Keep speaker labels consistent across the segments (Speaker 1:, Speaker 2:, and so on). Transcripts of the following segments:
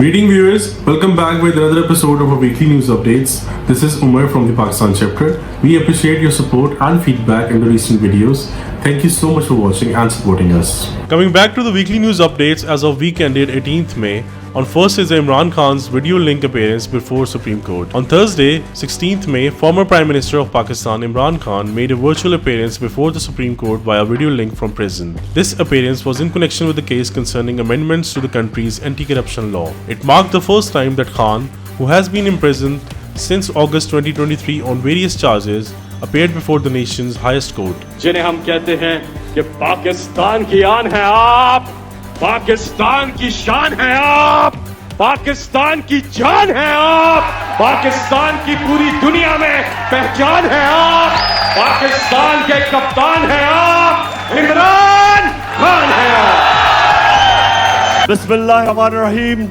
Speaker 1: Greeting viewers, welcome back with another episode of our weekly news updates. This is Umer from the Pakistan chapter. We appreciate your support and feedback in the recent videos. Thank you so much for watching and supporting us. Coming back to the weekly news updates as of week ended 18th May. On first is Imran Khan's video link appearance before Supreme Court. On Thursday, 16th May, former Prime Minister of Pakistan Imran Khan made a virtual appearance before the Supreme Court via video link from prison. This appearance was in connection with the case concerning amendments to the country's anti-corruption law. It marked the first time that Khan, who has been imprisoned since August 2023 on various charges, appeared before the nation's highest court.
Speaker 2: जिन्हें हम कहते हैं कि पाकिस्तान की आन है आप, पाकिस्तान की शान है आप, पाकिस्तान की जान है आप, पाकिस्तान की पूरी दुनिया में पहचान है आप, पाकिस्तान के कप्तान है आप, इमरान खान है आप। बिस्मिल्लाहिर्रहमानिर्रहीम।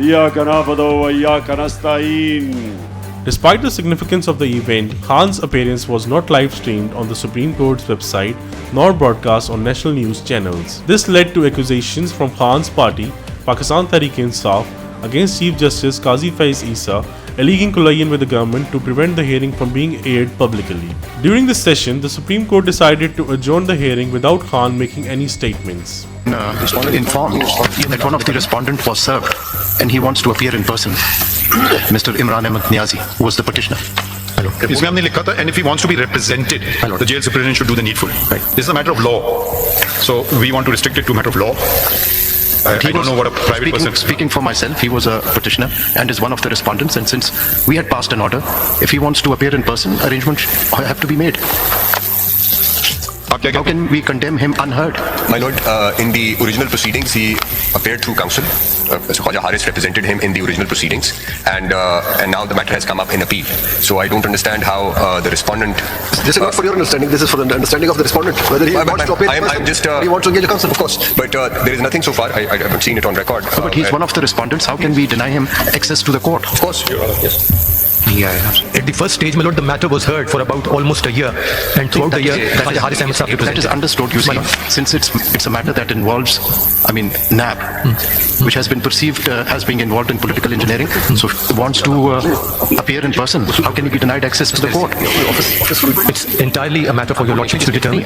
Speaker 2: इय्याका नअबुदु व इय्याका नस्तईन।
Speaker 1: Despite the significance of the event, Khan's appearance was not live streamed on the Supreme Court's website nor broadcast on national news channels. This led to accusations from Khan's party, Pakistan Tehreek-e-Insaf, against Chief Justice Qazi Faiz Issa, alleging collusion with the government to prevent the hearing from being aired publicly. During this session, the Supreme Court decided to adjourn the hearing without Khan making any statements.
Speaker 3: Informed that one of the respondents was served and he wants to appear in person. Mr. Imran Niazi, who was the petitioner.
Speaker 4: Hello. इसमें हमने लिखा था, and if he wants to be represented, the jail superintendent should do the needful.
Speaker 3: Right.
Speaker 4: This is a matter of law, so we want to restrict it to a matter of law. I don't know what a private person.
Speaker 3: Speaking for myself, he was a petitioner and is one of the respondents. And since we had passed an order, if he wants to appear in person, arrangements have to be made. How can we condemn him unheard?
Speaker 5: My lord, in the original proceedings, he appeared through counsel. Mr. Khwaja Haris represented him in the original proceedings, and now the matter has come up in appeal. So I don't understand how the respondent.
Speaker 6: This is not for your understanding. This is for the understanding of the respondent. Whether he wants to appear, he wants to engage a counsel, of course.
Speaker 5: But there is nothing so far. I haven't seen it on record.
Speaker 3: But he's one of the respondents. How can we deny him access to the court?
Speaker 5: Of course, Your Honor. Yes.
Speaker 7: Yeah. At the first stage, my lord, the matter was heard for about almost a year, and throughout the year,
Speaker 3: that is understood. You see, since it's a matter that involves, NAB, which has been perceived as being involved in political engineering, so wants to appear in person. How can he be denied access to the court?
Speaker 7: It's entirely a matter for your lordship to determine.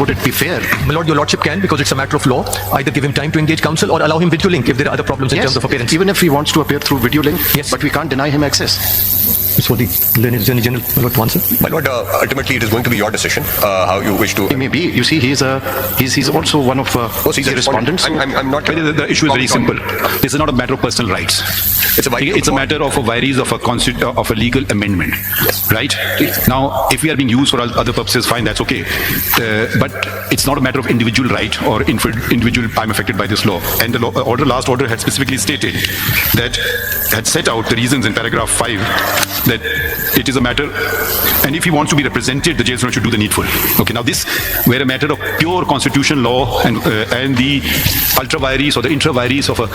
Speaker 3: Would it be fair?
Speaker 7: My lord, your lordship can, because it's a matter of law, either give him time to engage counsel or allow him video link if there are other problems in terms of appearance.
Speaker 3: Even if he wants to appear through video link,
Speaker 7: yes,
Speaker 3: but we can't deny him access.
Speaker 7: It's for the learned Attorney General, my lord, to answer.
Speaker 5: My lord, ultimately it is going to be your decision how you wish to.
Speaker 3: He may be. You see, he's also one of the respondents.
Speaker 5: I'm not.
Speaker 4: The issue is very simple. This is not a matter of personal rights. It's a matter of a virus of a legal amendment.
Speaker 5: Yes.
Speaker 4: Right? Now, if we are being used for other purposes, fine, that's okay. But it's not a matter of individual right or individual I'm affected by this law. And the last order had specifically stated that had set out the reasons in paragraph 5 that it is a matter, and if he wants to be represented, the jail superintendent should do the needful. Okay, now this, where a matter of pure constitutional law and the ultra vires or the intra vires of a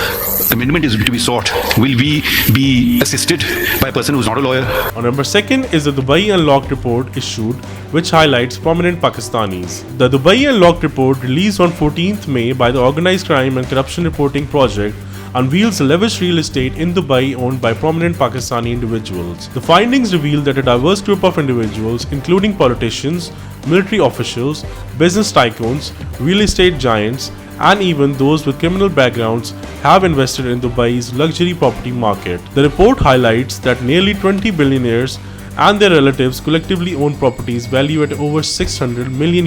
Speaker 4: amendment is to be sought, will we be assisted by a person who's not a lawyer?
Speaker 1: On number 2nd is the Dubai Unlocked report issued, which highlights prominent Pakistanis. The Dubai Unlocked report, released on 14th May by the Organized Crime and Corruption Reporting Project, unveils lavish real estate in Dubai owned by prominent Pakistani individuals. The findings reveal that a diverse group of individuals, including politicians, military officials, business tycoons, real estate giants, and even those with criminal backgrounds, have invested in Dubai's luxury property market. The report highlights that nearly 20 billionaires and their relatives collectively own properties valued at over $600 million.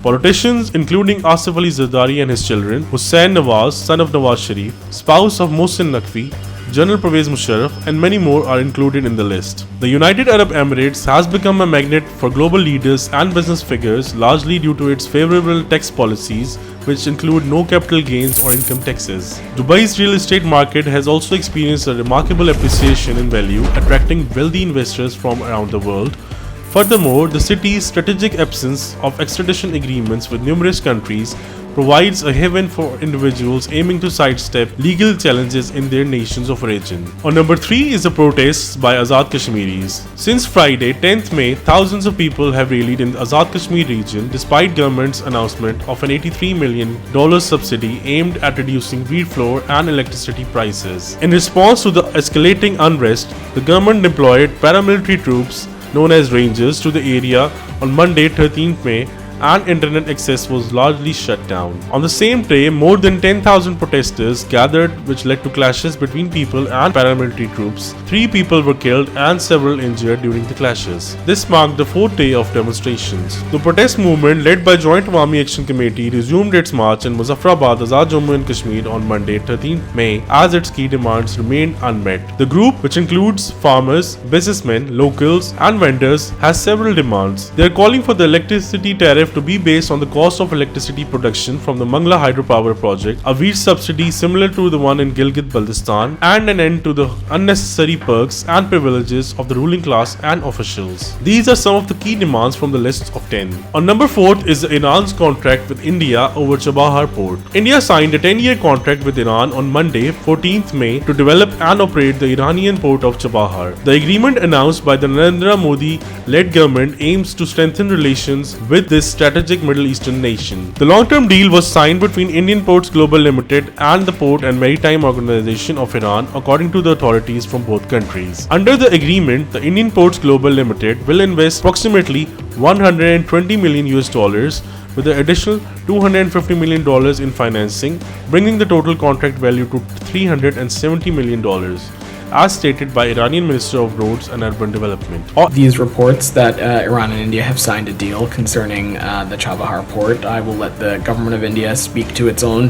Speaker 1: Politicians, including Asif Ali Zardari and his children, Hussain Nawaz, son of Nawaz Sharif, spouse of Mohsin Naqvi, General Pervez Musharraf, and many more are included in the list. The United Arab Emirates has become a magnet for global leaders and business figures, largely due to its favorable tax policies, which include no capital gains or income taxes. Dubai's real estate market has also experienced a remarkable appreciation in value, attracting wealthy investors from around the world. Furthermore, the city's strategic absence of extradition agreements with numerous countries provides a haven for individuals aiming to sidestep legal challenges in their nations of origin. On number 3 is the protests by Azad Kashmiris. Since Friday, 10th May, thousands of people have rallied in the Azad Kashmir region despite government's announcement of an $83 million subsidy aimed at reducing wheat flour and electricity prices. In response to the escalating unrest, the government deployed paramilitary troops known as Rangers to the area on Monday 13th May, and internet access was largely shut down. On the same day, more than 10,000 protesters gathered, which led to clashes between people and paramilitary troops. 3 people were killed and several injured during the clashes. This marked the 4th day of demonstrations. The protest movement, led by Joint Awami Action Committee, resumed its march in Muzaffarabad, Azad Jammu and Kashmir on Monday 13th May as its key demands remained unmet. The group, which includes farmers, businessmen, locals and vendors, has several demands. They are calling for the electricity tariff to be based on the cost of electricity production from the Mangla hydropower project, a wheat subsidy similar to the one in Gilgit-Baltistan, and an end to the unnecessary perks and privileges of the ruling class and officials. These are some of the key demands from the list of 10. On number 4 is Iran's contract with India over Chabahar Port. India signed a 10-year contract with Iran on Monday, 14th May, to develop and operate the Iranian port of Chabahar. The agreement announced by the Narendra Modi-led government aims to strengthen relations with this strategic Middle Eastern nation. The long-term deal was signed between Indian Ports Global Limited and the Port and Maritime Organization of Iran, according to the authorities from both countries. Under the agreement, the Indian Ports Global Limited will invest approximately $120 million with an additional $250 million in financing, bringing the total contract value to $370 million. As stated by Iranian Minister of Roads and Urban Development.
Speaker 8: These reports that Iran and India have signed a deal concerning the Chabahar port, I will let the government of India speak to its own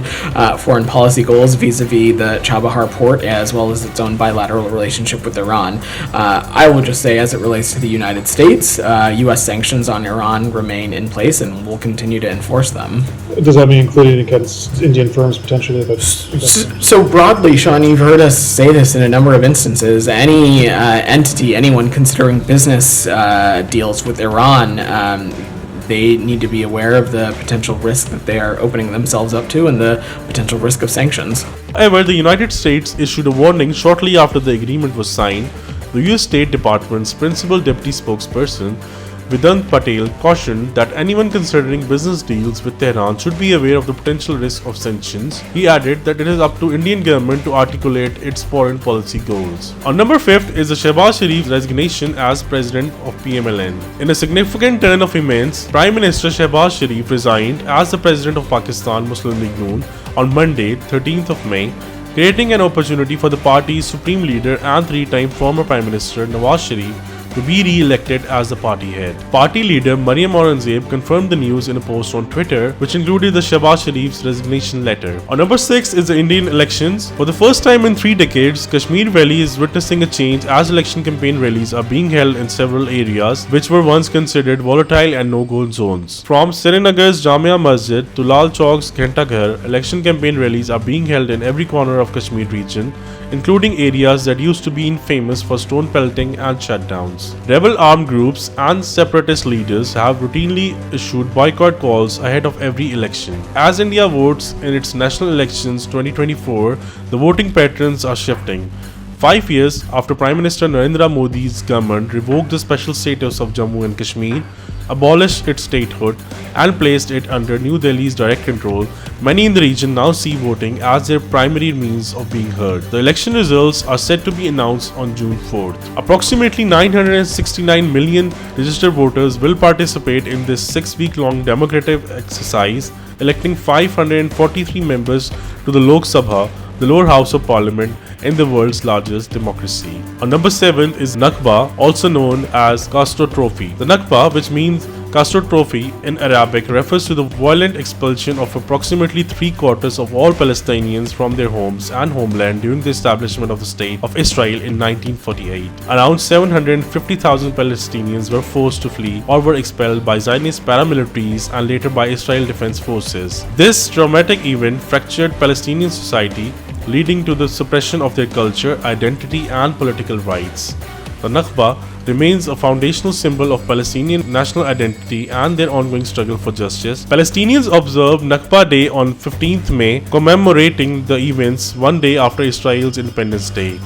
Speaker 8: foreign policy goals vis-a-vis the Chabahar port, as well as its own bilateral relationship with Iran. I will just say, as it relates to the United States, U.S. sanctions on Iran remain in place and will continue to enforce them.
Speaker 9: Does that mean including against Indian firms potentially?
Speaker 8: So broadly, Sean, you've heard us say this in a number of instances. Any entity, anyone considering business deals with Iran, they need to be aware of the potential risk that they are opening themselves up to and the potential risk of sanctions.
Speaker 1: However, the United States issued a warning shortly after the agreement was signed. The US State Department's principal deputy spokesperson, Vedant Patel, cautioned that anyone considering business deals with Tehran should be aware of the potential risk of sanctions. He added that it is up to Indian government to articulate its foreign policy goals. On number 5 is the Shahbaz Sharif's resignation as president of PMLN. In a significant turn of events, Prime Minister Shahbaz Sharif resigned as the president of Pakistan Muslim League Noon on Monday, 13th of May, creating an opportunity for the party's supreme leader and 3-time former Prime Minister Nawaz Sharif to be re-elected as the party head. Party leader Maryam Aurangzeb confirmed the news in a post on Twitter, which included the Shahbaz Sharif's resignation letter. On number 6 is the Indian elections. For the first time in 3 decades, Kashmir Valley is witnessing a change as election campaign rallies are being held in several areas which were once considered volatile and no-go zones. From Srinagar's Jamia Masjid to Lal Chowk's Ghantaghar, election campaign rallies are being held in every corner of Kashmir region, including areas that used to be infamous for stone pelting and shutdowns. Rebel armed groups and separatist leaders have routinely issued boycott calls ahead of every election. As India votes in its national elections 2024, the voting patterns are shifting. 5 years after Prime Minister Narendra Modi's government revoked the special status of Jammu and Kashmir, abolished its statehood, and placed it under New Delhi's direct control, many in the region now see voting as their primary means of being heard. The election results are set to be announced on June 4th. Approximately 969 million registered voters will participate in this 6-week-long democratic exercise, electing 543 members to the Lok Sabha, the lower house of parliament, in the world's largest democracy. On number 7 is Nakba, also known as Catastrophe. The Nakba, which means Catastrophe in Arabic, refers to the violent expulsion of approximately 3/4 of all Palestinians from their homes and homeland during the establishment of the State of Israel in 1948. Around 750,000 Palestinians were forced to flee or were expelled by Zionist paramilitaries and later by Israel Defense Forces. This traumatic event fractured Palestinian society, leading to the suppression of their culture, identity, and political rights. The Nakba remains a foundational symbol of Palestinian national identity and their ongoing struggle for justice. Palestinians observed Nakba Day on 15th May, commemorating the events one day after Israel's Independence Day.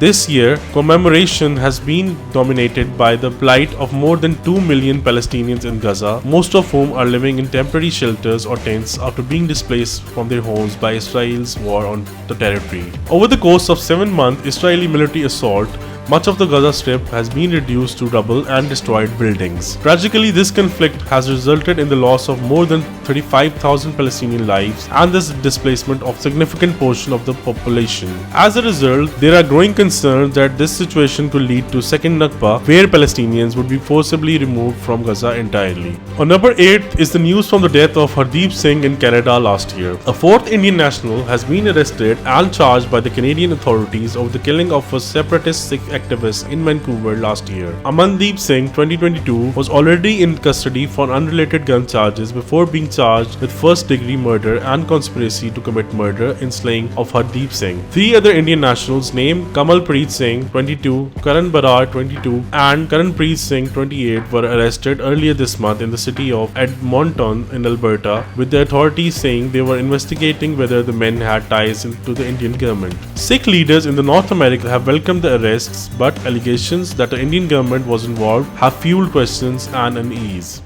Speaker 1: This year, commemoration has been dominated by the plight of more than 2 million Palestinians in Gaza, most of whom are living in temporary shelters or tents after being displaced from their homes by Israel's war on the territory. Over the course of 7-month Israeli military assault, much of the Gaza Strip has been reduced to rubble and destroyed buildings. Tragically, this conflict has resulted in the loss of more than 35,000 Palestinian lives and the displacement of significant portion of the population. As a result, there are growing concerns that this situation could lead to second Nakba, where Palestinians would be forcibly removed from Gaza entirely. On number 8 is the news from the death of Hardeep Singh in Canada last year. A fourth Indian national has been arrested and charged by the Canadian authorities over the killing of a separatist Sikh activist in Vancouver last year. Amandeep Singh, 2022, was already in custody for unrelated gun charges before being charged with first-degree murder and conspiracy to commit murder in slaying of Hardeep Singh. 3 other Indian nationals named Kamalpreet Singh, 22, Karan Barar, 22, and Karanpreet Singh, 28, were arrested earlier this month in the city of Edmonton in Alberta, with the authorities saying they were investigating whether the men had ties to the Indian government. Sikh leaders in the North America have welcomed the arrests, but allegations that the Indian government was involved have fueled questions and unease.